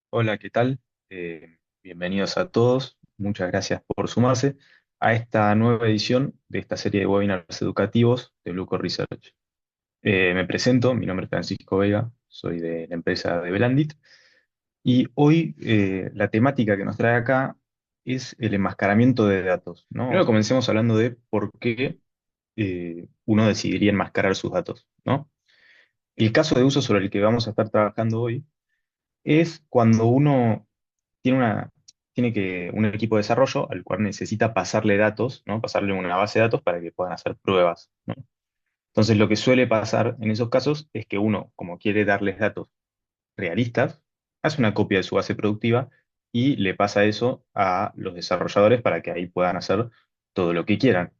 Hola, ¿qué tal? Bienvenidos a todos. Muchas gracias por sumarse a esta nueva edición de esta serie de webinars educativos de Bluecore Research. Me presento, mi nombre es Francisco Vega, soy de la empresa de Belandit y hoy la temática que nos trae acá es el enmascaramiento de datos, ¿no? Primero comencemos hablando de por qué uno decidiría enmascarar sus datos, ¿no? El caso de uso sobre el que vamos a estar trabajando hoy es cuando uno tiene un equipo de desarrollo al cual necesita pasarle datos, ¿no? Pasarle una base de datos para que puedan hacer pruebas, ¿no? Entonces, lo que suele pasar en esos casos es que uno, como quiere darles datos realistas, hace una copia de su base productiva y le pasa eso a los desarrolladores para que ahí puedan hacer todo lo que quieran.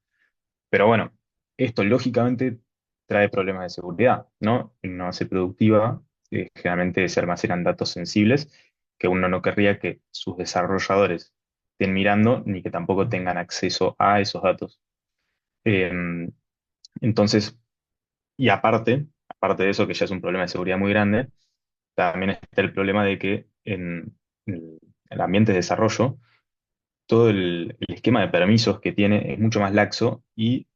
Pero bueno, esto lógicamente trae problemas de seguridad, ¿no? En una base productiva, generalmente se almacenan datos sensibles que uno no querría que sus desarrolladores estén mirando ni que tampoco tengan acceso a esos datos. Eh, entonces, y aparte de eso, que ya es un problema de seguridad muy grande, también está el problema de que en el ambiente de desarrollo, todo el esquema de permisos que tiene es mucho más laxo y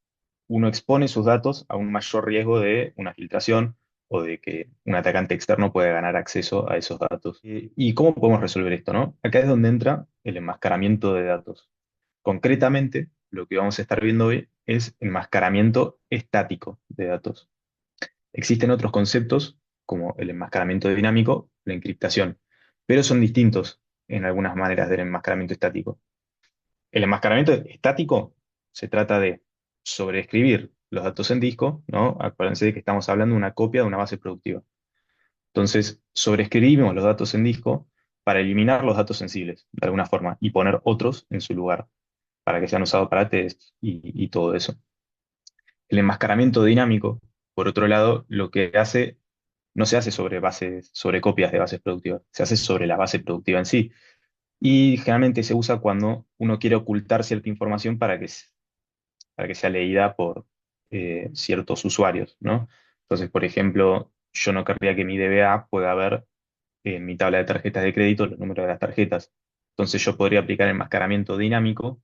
uno expone sus datos a un mayor riesgo de una filtración o de que un atacante externo pueda ganar acceso a esos datos. ¿Y cómo podemos resolver esto, no? Acá es donde entra el enmascaramiento de datos. Concretamente, lo que vamos a estar viendo hoy es enmascaramiento estático de datos. Existen otros conceptos como el enmascaramiento dinámico, la encriptación, pero son distintos en algunas maneras del enmascaramiento estático. El enmascaramiento estático se trata de sobreescribir los datos en disco, ¿no? Acuérdense de que estamos hablando de una copia de una base productiva. Entonces, sobreescribimos los datos en disco para eliminar los datos sensibles, de alguna forma, y poner otros en su lugar, para que sean usados para test y todo eso. El enmascaramiento dinámico, por otro lado, lo que hace, no se hace sobre bases, sobre copias de bases productivas, se hace sobre la base productiva en sí. Y generalmente se usa cuando uno quiere ocultar cierta información para que sea leída por ciertos usuarios, ¿no? Entonces, por ejemplo, yo no querría que mi DBA pueda ver en mi tabla de tarjetas de crédito los números de las tarjetas. Entonces, yo podría aplicar enmascaramiento dinámico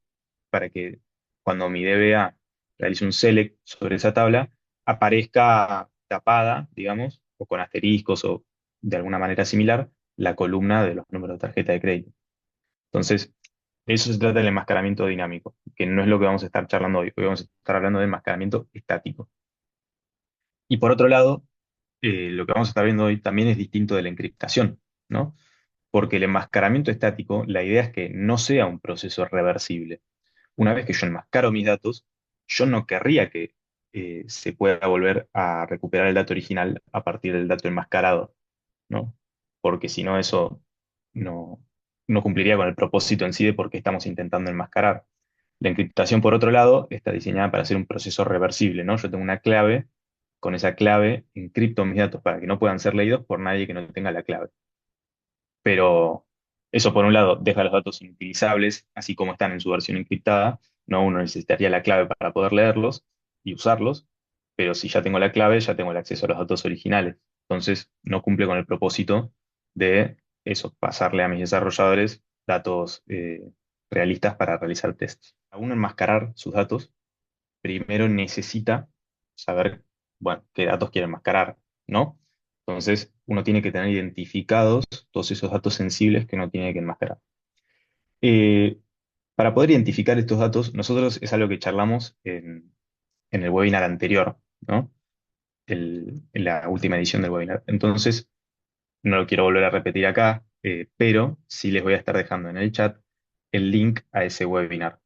para que cuando mi DBA realice un select sobre esa tabla, aparezca tapada, digamos, o con asteriscos o de alguna manera similar, la columna de los números de tarjeta de crédito. Entonces, eso se trata del enmascaramiento dinámico, que no es lo que vamos a estar charlando hoy. Hoy vamos a estar hablando de enmascaramiento estático. Y por otro lado, lo que vamos a estar viendo hoy también es distinto de la encriptación, ¿no? Porque el enmascaramiento estático, la idea es que no sea un proceso reversible. Una vez que yo enmascaro mis datos, yo no querría que se pueda volver a recuperar el dato original a partir del dato enmascarado, ¿no? Porque si no, eso no, no cumpliría con el propósito en sí de por qué estamos intentando enmascarar. La encriptación, por otro lado, está diseñada para ser un proceso reversible, ¿no? Yo tengo una clave, con esa clave encripto mis datos para que no puedan ser leídos por nadie que no tenga la clave. Pero eso, por un lado, deja los datos inutilizables, así como están en su versión encriptada, ¿no? Uno necesitaría la clave para poder leerlos y usarlos, pero si ya tengo la clave, ya tengo el acceso a los datos originales. Entonces, no cumple con el propósito de eso, pasarle a mis desarrolladores datos realistas para realizar tests. A uno enmascarar sus datos, primero necesita saber, bueno, qué datos quiere enmascarar, ¿no? Entonces, uno tiene que tener identificados todos esos datos sensibles que uno tiene que enmascarar. Eh, para poder identificar estos datos, nosotros es algo que charlamos en el webinar anterior, ¿no? En la última edición del webinar. Entonces, no lo quiero volver a repetir acá, pero sí les voy a estar dejando en el chat el link a ese webinar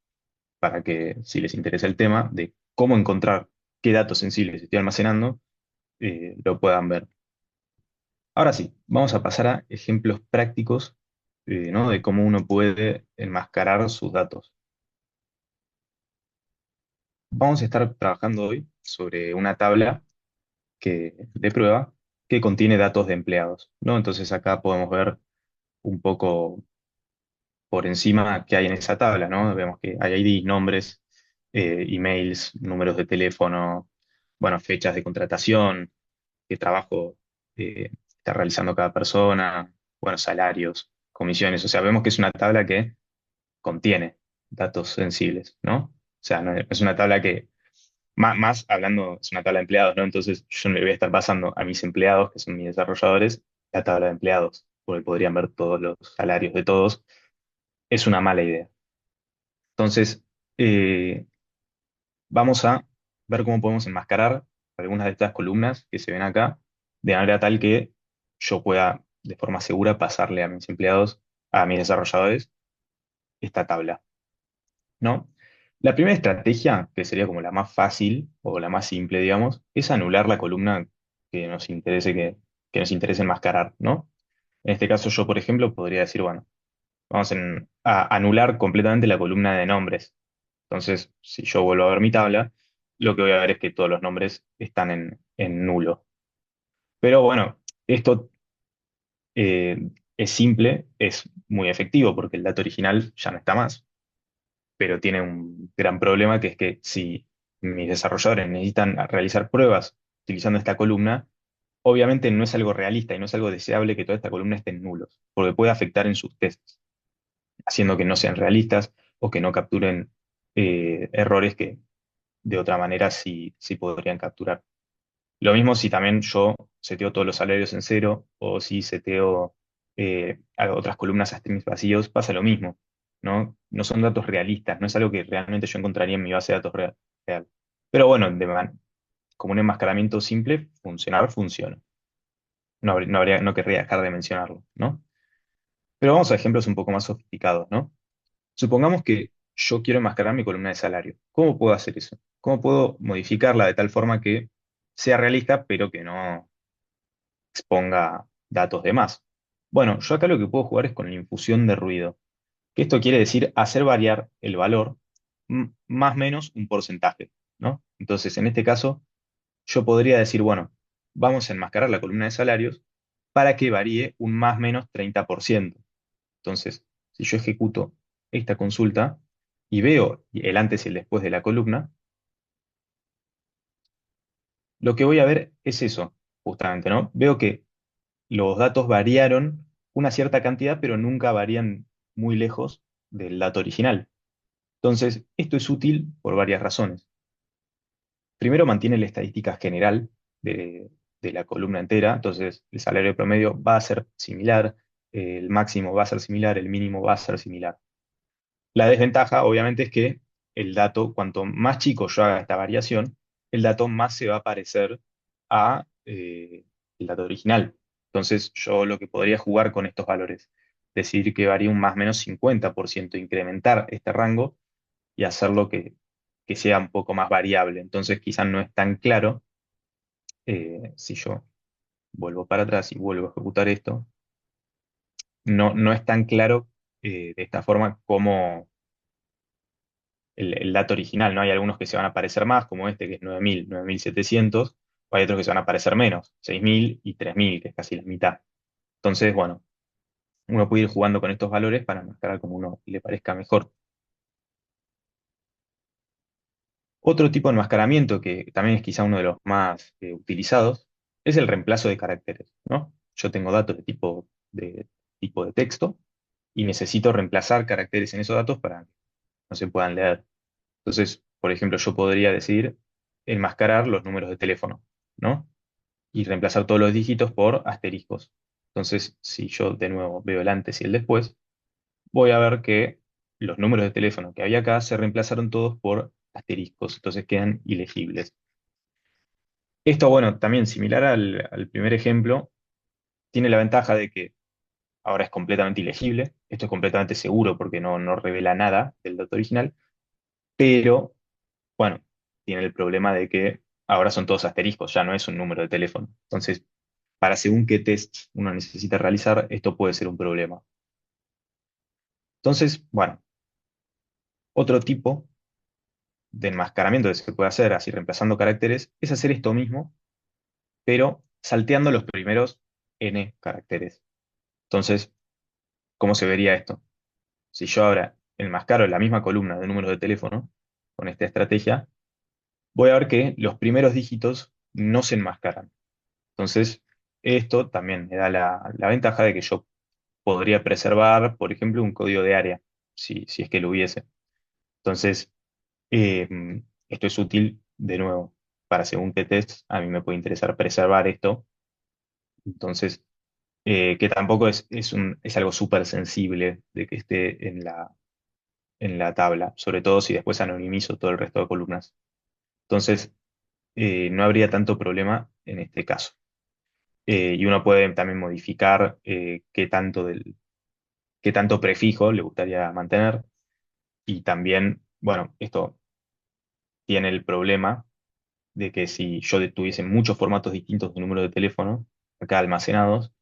para que, si les interesa el tema de cómo encontrar qué datos sensibles estoy almacenando, lo puedan ver. Ahora sí, vamos a pasar a ejemplos prácticos, ¿no? De cómo uno puede enmascarar sus datos. Vamos a estar trabajando hoy sobre una tabla de prueba que contiene datos de empleados, ¿no? Entonces acá podemos ver un poco por encima qué hay en esa tabla, ¿no? Vemos que hay IDs, nombres, emails, números de teléfono, bueno, fechas de contratación, qué trabajo está realizando cada persona, bueno, salarios. comisiones. O sea, vemos que es una tabla que contiene datos sensibles, ¿no? O sea, no es una tabla que, más, hablando, es una tabla de empleados, ¿no? Entonces yo no le voy a estar pasando a mis empleados, que son mis desarrolladores, la tabla de empleados, porque podrían ver todos los salarios de todos. Es una mala idea. Entonces, eh, vamos a ver cómo podemos enmascarar algunas de estas columnas que se ven acá, de manera tal que yo pueda, de forma segura, pasarle a mis empleados, a mis desarrolladores, esta tabla, ¿no? La primera estrategia, que sería como la más fácil o la más simple, digamos, es anular la columna que nos interese enmascarar, ¿no? En este caso, yo, por ejemplo, podría decir, bueno, a anular completamente la columna de nombres. Entonces, si yo vuelvo a ver mi tabla, lo que voy a ver es que todos los nombres están en nulo. Pero bueno, esto es simple, es muy efectivo porque el dato original ya no está más, pero tiene un gran problema que es que si mis desarrolladores necesitan realizar pruebas utilizando esta columna, obviamente no es algo realista y no es algo deseable que toda esta columna esté en nulos, porque puede afectar en sus tests, haciendo que no sean realistas o que no capturen errores que de otra manera sí podrían capturar. Lo mismo si también yo seteo todos los salarios en cero o si seteo a otras columnas a strings vacíos, pasa lo mismo, ¿no? No son datos realistas, no es algo que realmente yo encontraría en mi base de datos real. Pero bueno, como un enmascaramiento simple, funciona. No querría dejar de mencionarlo, ¿no? Pero vamos a ejemplos un poco más sofisticados, ¿no? Supongamos que yo quiero enmascarar mi columna de salario. ¿Cómo puedo hacer eso? ¿Cómo puedo modificarla de tal forma que sea realista, pero que no exponga datos de más? Bueno, yo acá lo que puedo jugar es con la infusión de ruido, que esto quiere decir hacer variar el valor más o menos un porcentaje, ¿no? Entonces, en este caso, yo podría decir, bueno, vamos a enmascarar la columna de salarios para que varíe un más o menos 30%. Entonces, si yo ejecuto esta consulta y veo el antes y el después de la columna, lo que voy a ver es eso, justamente, ¿no? Veo que los datos variaron una cierta cantidad, pero nunca varían muy lejos del dato original. Entonces, esto es útil por varias razones. Primero, mantiene la estadística general de la columna entera, entonces el salario promedio va a ser similar, el máximo va a ser similar, el mínimo va a ser similar. La desventaja, obviamente, es que el dato, cuanto más chico yo haga esta variación, el dato más se va a parecer a el dato original. Entonces, yo lo que podría jugar con estos valores, decir que varía un más o menos 50%, incrementar este rango y hacerlo que sea un poco más variable. Entonces, quizás no es tan claro si yo vuelvo para atrás y vuelvo a ejecutar esto, no es tan claro de esta forma como el dato original, ¿no? Hay algunos que se van a parecer más, como este, que es 9.000, 9.700, o hay otros que se van a parecer menos, 6.000 y 3.000, que es casi la mitad. Entonces, bueno, uno puede ir jugando con estos valores para mostrar como uno le parezca mejor. Otro tipo de enmascaramiento, que también es quizá uno de los más utilizados, es el reemplazo de caracteres, ¿no? Yo tengo datos de tipo de texto y necesito reemplazar caracteres en esos datos para que no se puedan leer. Entonces, por ejemplo, yo podría decir enmascarar los números de teléfono, ¿no? Y reemplazar todos los dígitos por asteriscos. Entonces, si yo de nuevo veo el antes y el después, voy a ver que los números de teléfono que había acá se reemplazaron todos por asteriscos, entonces quedan ilegibles. Esto, bueno, también similar al primer ejemplo, tiene la ventaja de que ahora es completamente ilegible, esto es completamente seguro porque no revela nada del dato original, pero bueno, tiene el problema de que ahora son todos asteriscos, ya no es un número de teléfono. Entonces, para según qué test uno necesita realizar, esto puede ser un problema. Entonces, bueno, otro tipo de enmascaramiento que se puede hacer, así reemplazando caracteres, es hacer esto mismo, pero salteando los primeros n caracteres. Entonces, ¿cómo se vería esto? Si yo ahora enmascaro la misma columna de números de teléfono con esta estrategia, voy a ver que los primeros dígitos no se enmascaran. Entonces, esto también me da la ventaja de que yo podría preservar, por ejemplo, un código de área, si es que lo hubiese. Entonces, eh, esto es útil, de nuevo, para según qué test, a mí me puede interesar preservar esto. Entonces, que tampoco es algo súper sensible de que esté en la tabla, sobre todo si después anonimizo todo el resto de columnas. Entonces, no habría tanto problema en este caso. Y uno puede también modificar qué tanto prefijo le gustaría mantener. Y también, bueno, esto tiene el problema de que si yo tuviese muchos formatos distintos de número de teléfono acá almacenados,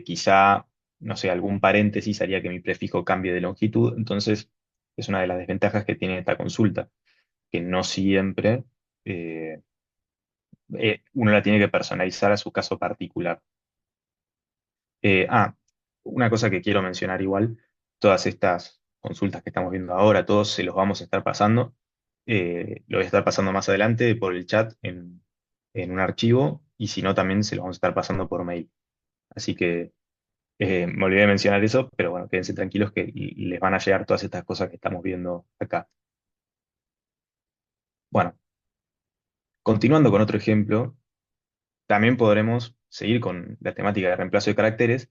quizá, no sé, algún paréntesis haría que mi prefijo cambie de longitud. Entonces, es una de las desventajas que tiene esta consulta, que no siempre eh, uno la tiene que personalizar a su caso particular. Ah, una cosa que quiero mencionar igual, todas estas consultas que estamos viendo ahora, todos se los vamos a estar pasando. Lo voy a estar pasando más adelante por el chat en un archivo y si no también se los vamos a estar pasando por mail. Así que me olvidé de mencionar eso, pero bueno, quédense tranquilos que les van a llegar todas estas cosas que estamos viendo acá. Bueno, continuando con otro ejemplo, también podremos seguir con la temática de reemplazo de caracteres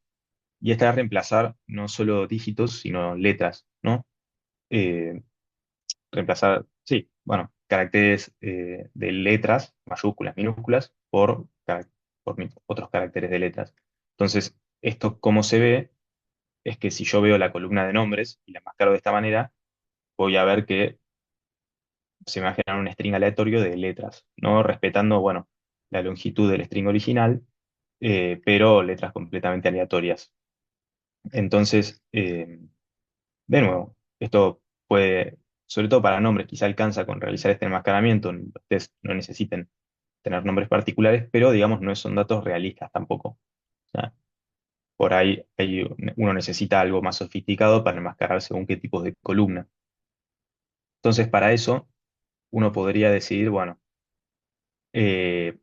y esta es reemplazar no solo dígitos, sino letras, ¿no? Eh, reemplazar, sí, bueno, caracteres de letras, mayúsculas, minúsculas, por otros caracteres de letras. Entonces, esto como se ve es que si yo veo la columna de nombres y la enmascaro de esta manera, voy a ver que se me va a generar un string aleatorio de letras, ¿no? Respetando, bueno, la longitud del string original, pero letras completamente aleatorias. Entonces, de nuevo, esto puede, sobre todo para nombres, quizá alcanza con realizar este enmascaramiento, los test no necesiten tener nombres particulares, pero digamos no son datos realistas tampoco. O sea, por ahí uno necesita algo más sofisticado para enmascarar según qué tipos de columna. Entonces, para eso, uno podría decidir, bueno, eh,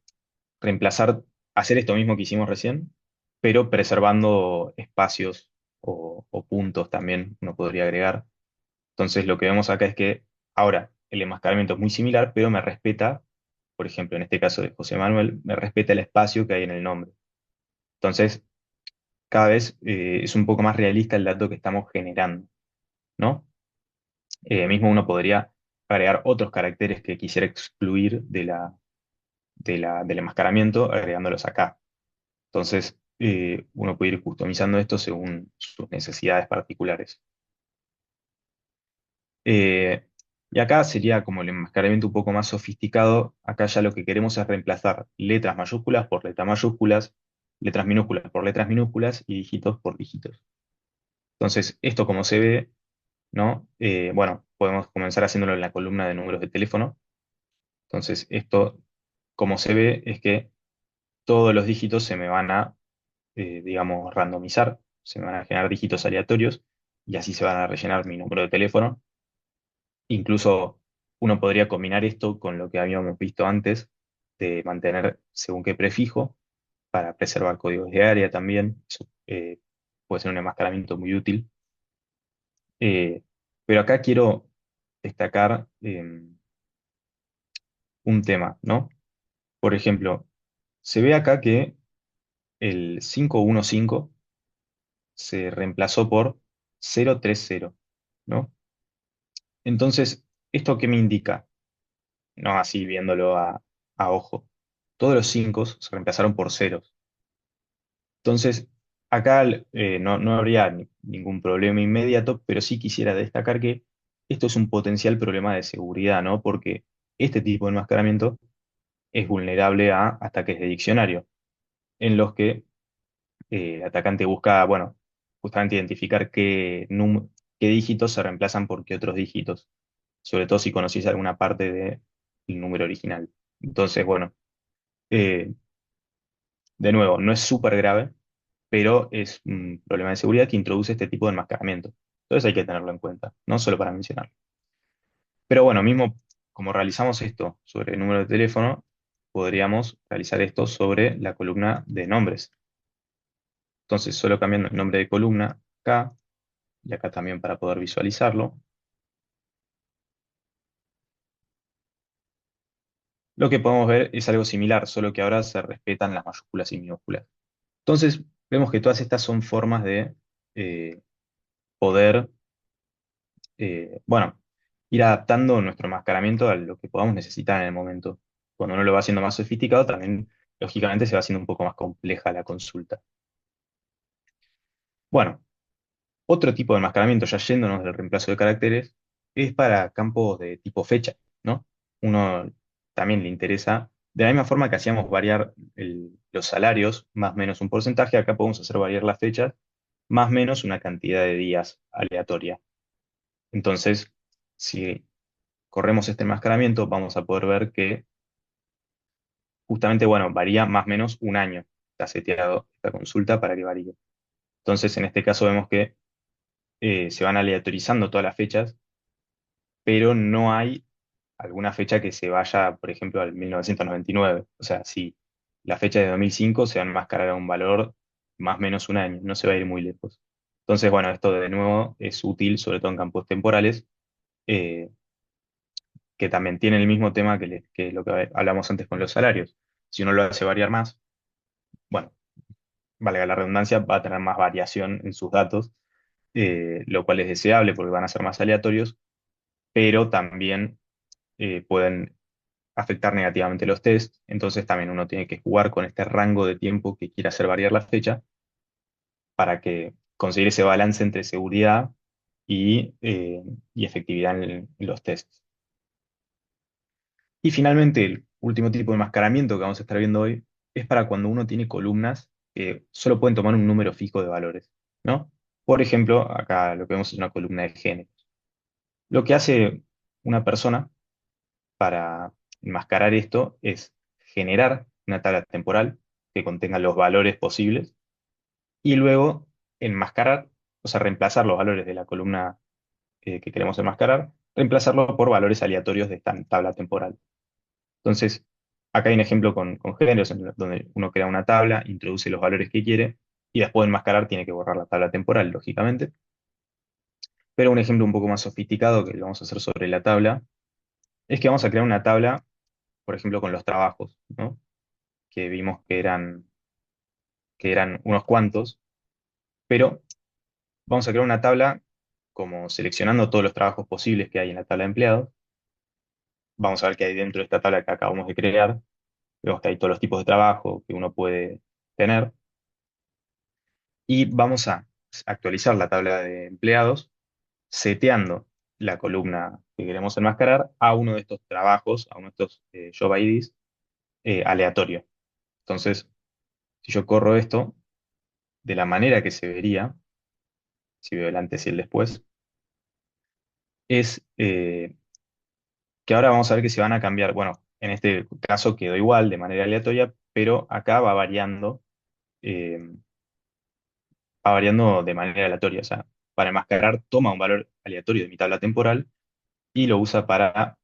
reemplazar, hacer esto mismo que hicimos recién, pero preservando espacios o puntos también uno podría agregar. Entonces lo que vemos acá es que ahora el enmascaramiento es muy similar, pero me respeta, por ejemplo, en este caso de José Manuel, me respeta el espacio que hay en el nombre. Entonces, cada vez es un poco más realista el dato que estamos generando, ¿no? Mismo uno podría agregar otros caracteres que quisiera excluir del enmascaramiento, agregándolos acá. Entonces, uno puede ir customizando esto según sus necesidades particulares. Eh, y acá sería como el enmascaramiento un poco más sofisticado. Acá ya lo que queremos es reemplazar letras mayúsculas por letras mayúsculas, letras minúsculas por letras minúsculas y dígitos por dígitos. Entonces, esto como se ve, ¿no? Bueno, podemos comenzar haciéndolo en la columna de números de teléfono. Entonces, esto como se ve es que todos los dígitos se me van a, digamos, randomizar, se me van a generar dígitos aleatorios y así se van a rellenar mi número de teléfono. Incluso uno podría combinar esto con lo que habíamos visto antes, de mantener según qué prefijo, para preservar códigos de área también. Eso puede ser un enmascaramiento muy útil. Eh, pero acá quiero destacar un tema, ¿no? Por ejemplo, se ve acá que el 515 se reemplazó por 030, ¿no? Entonces, ¿esto qué me indica? No así viéndolo a ojo. Todos los 5 se reemplazaron por ceros. Entonces, acá no habría ningún problema inmediato, pero sí quisiera destacar que esto es un potencial problema de seguridad, ¿no? Porque este tipo de enmascaramiento es vulnerable a ataques de diccionario, en los que el atacante busca, bueno, justamente identificar qué dígitos se reemplazan por qué otros dígitos, sobre todo si conocéis alguna parte del número original. Entonces, bueno, eh, de nuevo, no es súper grave, pero es un problema de seguridad que introduce este tipo de enmascaramiento. Entonces hay que tenerlo en cuenta, no solo para mencionar. Pero bueno, mismo como realizamos esto sobre el número de teléfono, podríamos realizar esto sobre la columna de nombres. Entonces, solo cambiando el nombre de columna acá y acá también para poder visualizarlo, lo que podemos ver es algo similar, solo que ahora se respetan las mayúsculas y minúsculas. Entonces, vemos que todas estas son formas de eh, poder, bueno, ir adaptando nuestro enmascaramiento a lo que podamos necesitar en el momento. Cuando uno lo va haciendo más sofisticado, también, lógicamente, se va haciendo un poco más compleja la consulta. Bueno, otro tipo de enmascaramiento, ya yéndonos del reemplazo de caracteres, es para campos de tipo fecha, ¿no? Uno también le interesa, de la misma forma que hacíamos variar los salarios, más o menos un porcentaje, acá podemos hacer variar las fechas, más o menos una cantidad de días aleatoria. Entonces, si corremos este enmascaramiento, vamos a poder ver que justamente, bueno, varía más o menos un año. Está seteado esta consulta para que varíe. Entonces, en este caso vemos que se van aleatorizando todas las fechas, pero no hay alguna fecha que se vaya, por ejemplo, al 1999. O sea, si la fecha de 2005 se va a enmascarar a un valor más o menos un año, no se va a ir muy lejos. Entonces, bueno, esto de nuevo es útil, sobre todo en campos temporales, eh, que también tiene el mismo tema que lo que hablamos antes con los salarios. Si uno lo hace variar más, bueno, valga la redundancia, va a tener más variación en sus datos, lo cual es deseable porque van a ser más aleatorios, pero también pueden afectar negativamente los tests. Entonces también uno tiene que jugar con este rango de tiempo que quiere hacer variar la fecha para que conseguir ese balance entre seguridad y efectividad en los tests. Y finalmente, el último tipo de enmascaramiento que vamos a estar viendo hoy es para cuando uno tiene columnas que solo pueden tomar un número fijo de valores, ¿no? Por ejemplo, acá lo que vemos es una columna de género. Lo que hace una persona para enmascarar esto es generar una tabla temporal que contenga los valores posibles y luego enmascarar, o sea, reemplazar los valores de la columna que queremos enmascarar, reemplazarlo por valores aleatorios de esta tabla temporal. Entonces, acá hay un ejemplo con géneros donde uno crea una tabla, introduce los valores que quiere y después de enmascarar tiene que borrar la tabla temporal, lógicamente. Pero un ejemplo un poco más sofisticado que lo vamos a hacer sobre la tabla es que vamos a crear una tabla, por ejemplo, con los trabajos, ¿no? Que vimos que eran unos cuantos, pero vamos a crear una tabla como seleccionando todos los trabajos posibles que hay en la tabla de empleados. Vamos a ver qué hay dentro de esta tabla que acabamos de crear. Vemos que hay todos los tipos de trabajo que uno puede tener. Y vamos a actualizar la tabla de empleados, seteando la columna que queremos enmascarar a uno de estos trabajos, a uno de estos job IDs aleatorio. Entonces, si yo corro esto, de la manera que se vería, si veo el antes y el después, es que ahora vamos a ver que se van a cambiar. Bueno, en este caso quedó igual de manera aleatoria, pero acá eh, va variando de manera aleatoria. O sea, para enmascarar toma un valor aleatorio de mi tabla temporal y lo usa para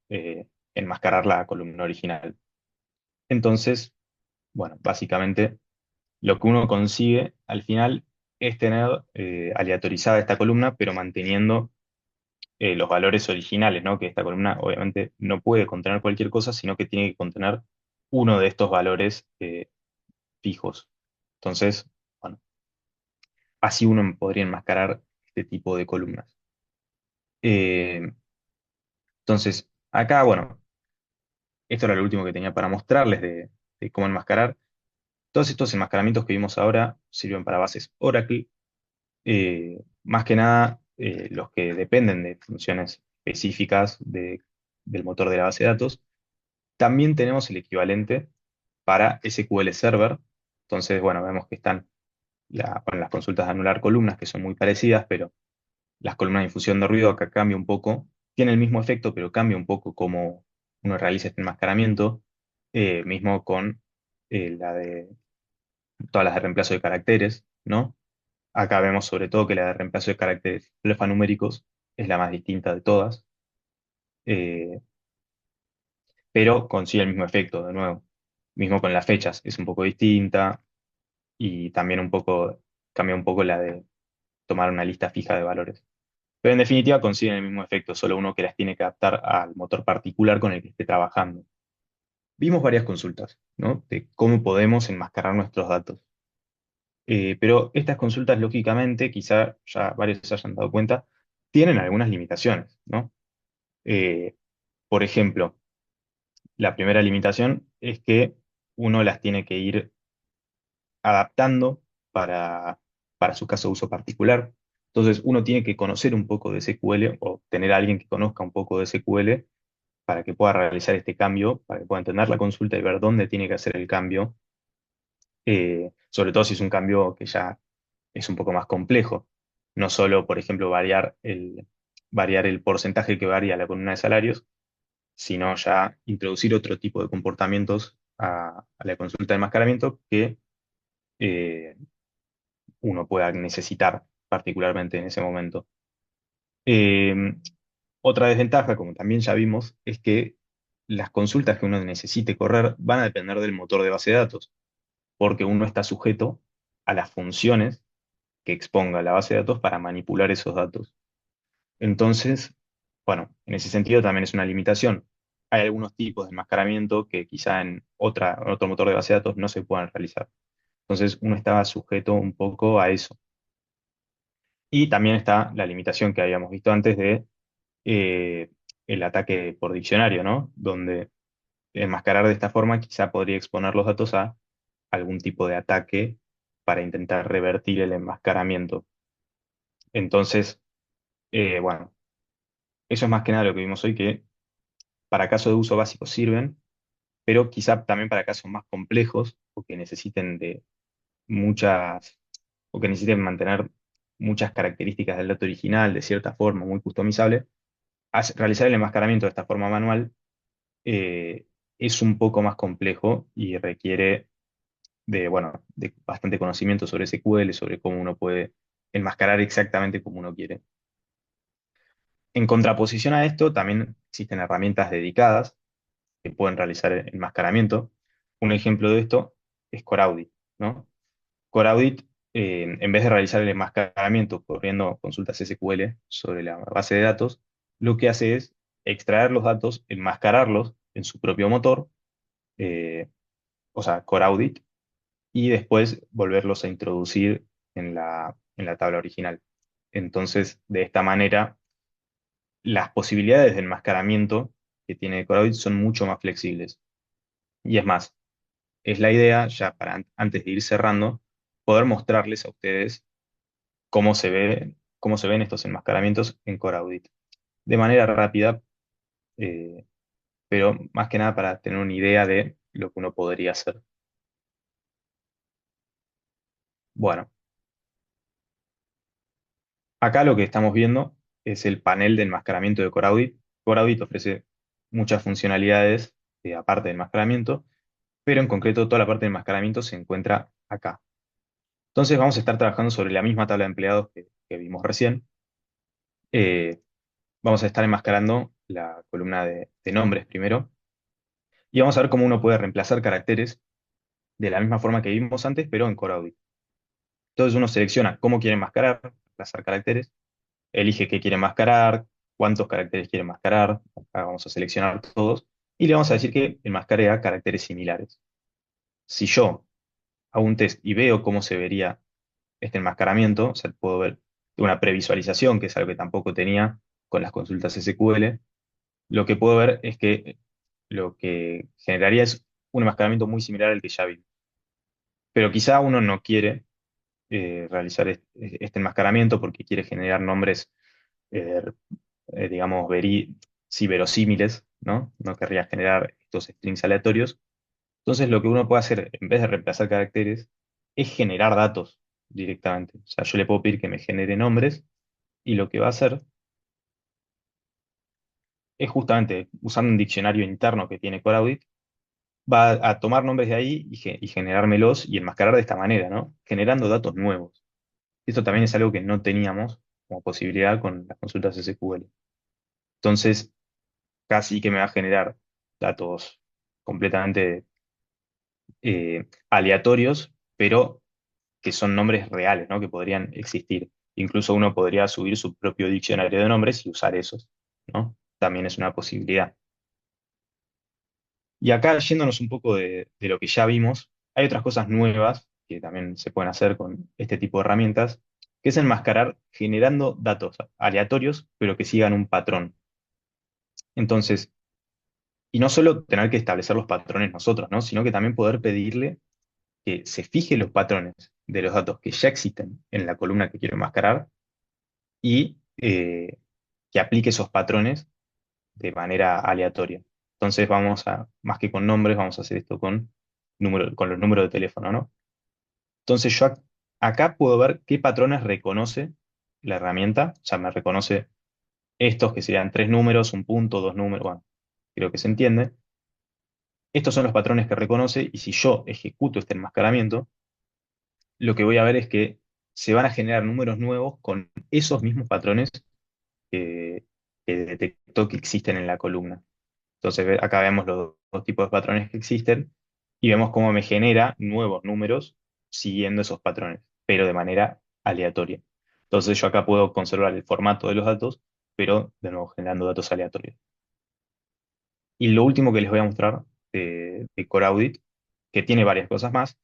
enmascarar la columna original. Entonces, bueno, básicamente lo que uno consigue al final es tener aleatorizada esta columna, pero manteniendo los valores originales, ¿no? Que esta columna obviamente no puede contener cualquier cosa, sino que tiene que contener uno de estos valores fijos. Entonces, bueno, así uno podría enmascarar este tipo de columnas. Eh, entonces, acá, bueno, esto era lo último que tenía para mostrarles de cómo enmascarar. Todos estos enmascaramientos que vimos ahora sirven para bases Oracle, más que nada los que dependen de funciones específicas del motor de la base de datos. También tenemos el equivalente para SQL Server. Entonces, bueno, vemos que están con las consultas de anular columnas, que son muy parecidas, pero las columnas de infusión de ruido acá cambia un poco. Tiene el mismo efecto, pero cambia un poco cómo uno realiza este enmascaramiento, mismo con la de todas las de reemplazo de caracteres, ¿no? Acá vemos sobre todo que la de reemplazo de caracteres alfanuméricos es la más distinta de todas, eh, pero consigue el mismo efecto, de nuevo. Mismo con las fechas, es un poco distinta y también un poco. cambia un poco la de tomar una lista fija de valores. Pero en definitiva consiguen el mismo efecto, solo uno que las tiene que adaptar al motor particular con el que esté trabajando. Vimos varias consultas, ¿no? De cómo podemos enmascarar nuestros datos. Pero estas consultas, lógicamente, quizá ya varios se hayan dado cuenta, tienen algunas limitaciones, ¿no? Eh, por ejemplo, la primera limitación es que uno las tiene que ir adaptando para, para su caso de uso particular. Entonces, uno tiene que conocer un poco de SQL o tener a alguien que conozca un poco de SQL para que pueda realizar este cambio, para que pueda entender la consulta y ver dónde tiene que hacer el cambio, sobre todo si es un cambio que ya es un poco más complejo. No solo, por ejemplo, variar el porcentaje que varía la columna de salarios, sino ya introducir otro tipo de comportamientos a la consulta de enmascaramiento que eh, uno pueda necesitar particularmente en ese momento. Eh, Otra desventaja, como también ya vimos, es que las consultas que uno necesite correr van a depender del motor de base de datos, porque uno está sujeto a las funciones que exponga la base de datos para manipular esos datos. Entonces, bueno, en ese sentido también es una limitación. Hay algunos tipos de enmascaramiento que quizá en otro motor de base de datos no se puedan realizar. Entonces, uno estaba sujeto un poco a eso. Y también está la limitación que habíamos visto antes de eh, el ataque por diccionario, ¿no? Donde enmascarar de esta forma quizá podría exponer los datos a algún tipo de ataque para intentar revertir el enmascaramiento. Entonces, bueno, eso es más que nada lo que vimos hoy, que para casos de uso básico sirven, pero quizá también para casos más complejos o que necesiten de muchas, o que necesiten mantener muchas características del dato original de cierta forma, muy customizable, realizar el enmascaramiento de esta forma manual eh, es un poco más complejo y requiere de, bueno, de bastante conocimiento sobre SQL, sobre cómo uno puede enmascarar exactamente como uno quiere. En contraposición a esto, también existen herramientas dedicadas que pueden realizar el enmascaramiento. Un ejemplo de esto es Core Audit, ¿no? Core Audit, en vez de realizar el enmascaramiento corriendo consultas SQL sobre la base de datos, lo que hace es extraer los datos, enmascararlos en su propio motor, eh, o sea, Core Audit, y después volverlos a introducir en la tabla original. Entonces, de esta manera, las posibilidades de enmascaramiento que tiene Core Audit son mucho más flexibles. Y es más, es la idea, ya para antes de ir cerrando, poder mostrarles a ustedes cómo se ven estos enmascaramientos en Core Audit. De manera rápida, eh, pero más que nada para tener una idea de lo que uno podría hacer. Bueno, acá lo que estamos viendo es el panel de enmascaramiento de Core Audit. Core Audit ofrece muchas funcionalidades aparte del enmascaramiento, pero en concreto toda la parte de enmascaramiento se encuentra acá. Entonces vamos a estar trabajando sobre la misma tabla de empleados que vimos recién. Eh, Vamos a estar enmascarando la columna de nombres primero y vamos a ver cómo uno puede reemplazar caracteres de la misma forma que vimos antes, pero en Core Audit. Entonces uno selecciona cómo quiere enmascarar, reemplazar caracteres, elige qué quiere enmascarar, cuántos caracteres quiere enmascarar, acá vamos a seleccionar todos, y le vamos a decir que enmascare a caracteres similares. Si yo hago un test y veo cómo se vería este enmascaramiento, o sea, puedo ver una previsualización, que es algo que tampoco tenía con las consultas SQL, lo que puedo ver es que lo que generaría es un enmascaramiento muy similar al que ya vi. Pero quizá uno no quiere realizar este enmascaramiento porque quiere generar nombres, eh, digamos, sí, verosímiles, ¿no? No querría generar estos strings aleatorios. Entonces, lo que uno puede hacer, en vez de reemplazar caracteres, es generar datos directamente. O sea, yo le puedo pedir que me genere nombres y lo que va a hacer es justamente, usando un diccionario interno que tiene Core Audit, va a tomar nombres de ahí y generármelos y enmascarar de esta manera, ¿no? Generando datos nuevos. Esto también es algo que no teníamos como posibilidad con las consultas SQL. Entonces, casi que me va a generar datos completamente aleatorios, pero que son nombres reales, ¿no? Que podrían existir. Incluso uno podría subir su propio diccionario de nombres y usar esos, ¿no? También es una posibilidad. Y acá, yéndonos un poco de lo que ya vimos, hay otras cosas nuevas que también se pueden hacer con este tipo de herramientas, que es enmascarar generando datos aleatorios, pero que sigan un patrón. Entonces, y no solo tener que establecer los patrones nosotros, ¿no? Sino que también poder pedirle que se fije los patrones de los datos que ya existen en la columna que quiero enmascarar y que aplique esos patrones de manera aleatoria. Entonces vamos a, más que con nombres, vamos a hacer esto con, con los números de teléfono, ¿no? Entonces yo acá puedo ver qué patrones reconoce la herramienta, o sea, me reconoce estos que serían tres números, un punto, dos números, bueno, creo que se entiende. Estos son los patrones que reconoce y si yo ejecuto este enmascaramiento, lo que voy a ver es que se van a generar números nuevos con esos mismos patrones que, que detectó que existen en la columna. Entonces acá vemos los dos tipos de patrones que existen y vemos cómo me genera nuevos números siguiendo esos patrones, pero de manera aleatoria. Entonces yo acá puedo conservar el formato de los datos, pero de nuevo generando datos aleatorios. Y lo último que les voy a mostrar de Core Audit, que tiene varias cosas más,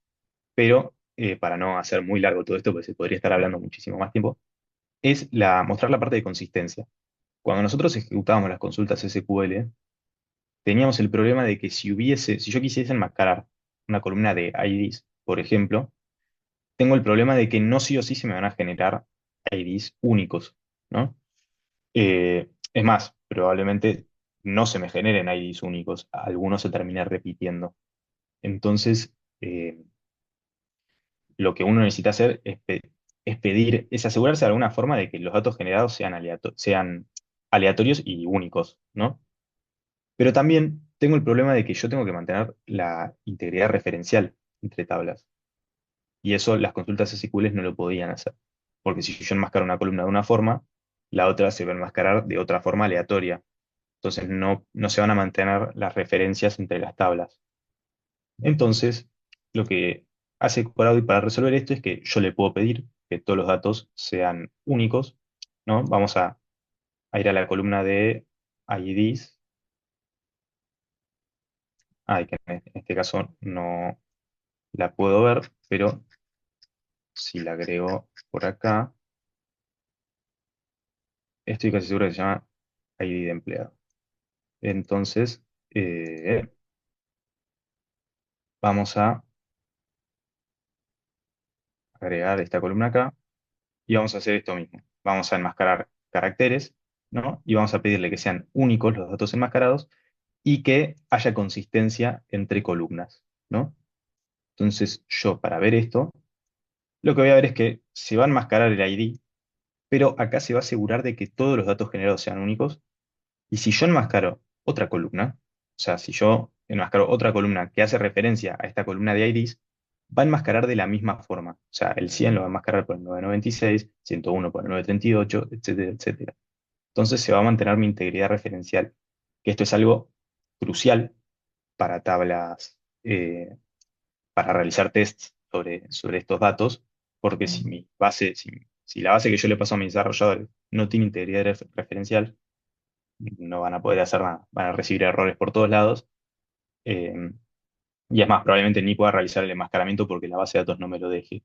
pero para no hacer muy largo todo esto, porque se podría estar hablando muchísimo más tiempo, es mostrar la parte de consistencia. Cuando nosotros ejecutábamos las consultas SQL, teníamos el problema de que si yo quisiese enmascarar una columna de IDs, por ejemplo, tengo el problema de que no sí o sí se me van a generar IDs únicos, ¿no? Es más, probablemente no se me generen IDs únicos, algunos se terminen repitiendo. Entonces, lo que uno necesita hacer es pedir, es asegurarse de alguna forma de que los datos generados sean aleatorios y únicos, ¿no? Pero también tengo el problema de que yo tengo que mantener la integridad referencial entre tablas. Y eso las consultas SQL no lo podían hacer. Porque si yo enmascaro una columna de una forma, la otra se va a enmascarar de otra forma aleatoria. Entonces no se van a mantener las referencias entre las tablas. Entonces, lo que hace Coraudi para resolver esto es que yo le puedo pedir que todos los datos sean únicos, ¿no? Vamos a ir a la columna de IDs. Que en este caso no la puedo ver, pero si la agrego por acá, estoy casi seguro que se llama ID de empleado. Entonces, vamos a agregar esta columna acá y vamos a hacer esto mismo. Vamos a enmascarar caracteres, ¿no? Y vamos a pedirle que sean únicos los datos enmascarados y que haya consistencia entre columnas, ¿no? Entonces, yo para ver esto, lo que voy a ver es que se va a enmascarar el ID, pero acá se va a asegurar de que todos los datos generados sean únicos. Y si yo enmascaro otra columna, o sea, si yo enmascaro otra columna que hace referencia a esta columna de IDs, va a enmascarar de la misma forma. O sea, el 100 lo va a enmascarar por el 996, 101 por el 938, etcétera, etcétera. Entonces se va a mantener mi integridad referencial, que esto es algo crucial para tablas, para realizar tests sobre estos datos, porque si la base que yo le paso a mis desarrolladores no tiene integridad referencial, no van a poder hacer nada, van a recibir errores por todos lados. eh, y es más, probablemente ni pueda realizar el enmascaramiento porque la base de datos no me lo deje.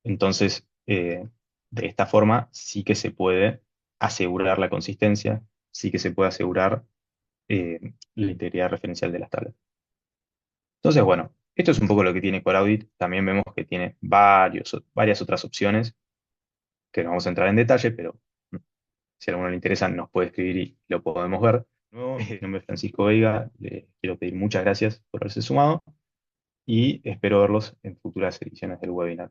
Entonces, de esta forma sí que se puede asegurar la consistencia, sí que se puede asegurar la integridad referencial de las tablas. Entonces, bueno, esto es un poco lo que tiene Core Audit. También vemos que tiene varias otras opciones que no vamos a entrar en detalle, pero si a alguno le interesa, nos puede escribir y lo podemos ver. De nuevo, mi nombre es Francisco Veiga, le quiero pedir muchas gracias por haberse sumado y espero verlos en futuras ediciones del webinar.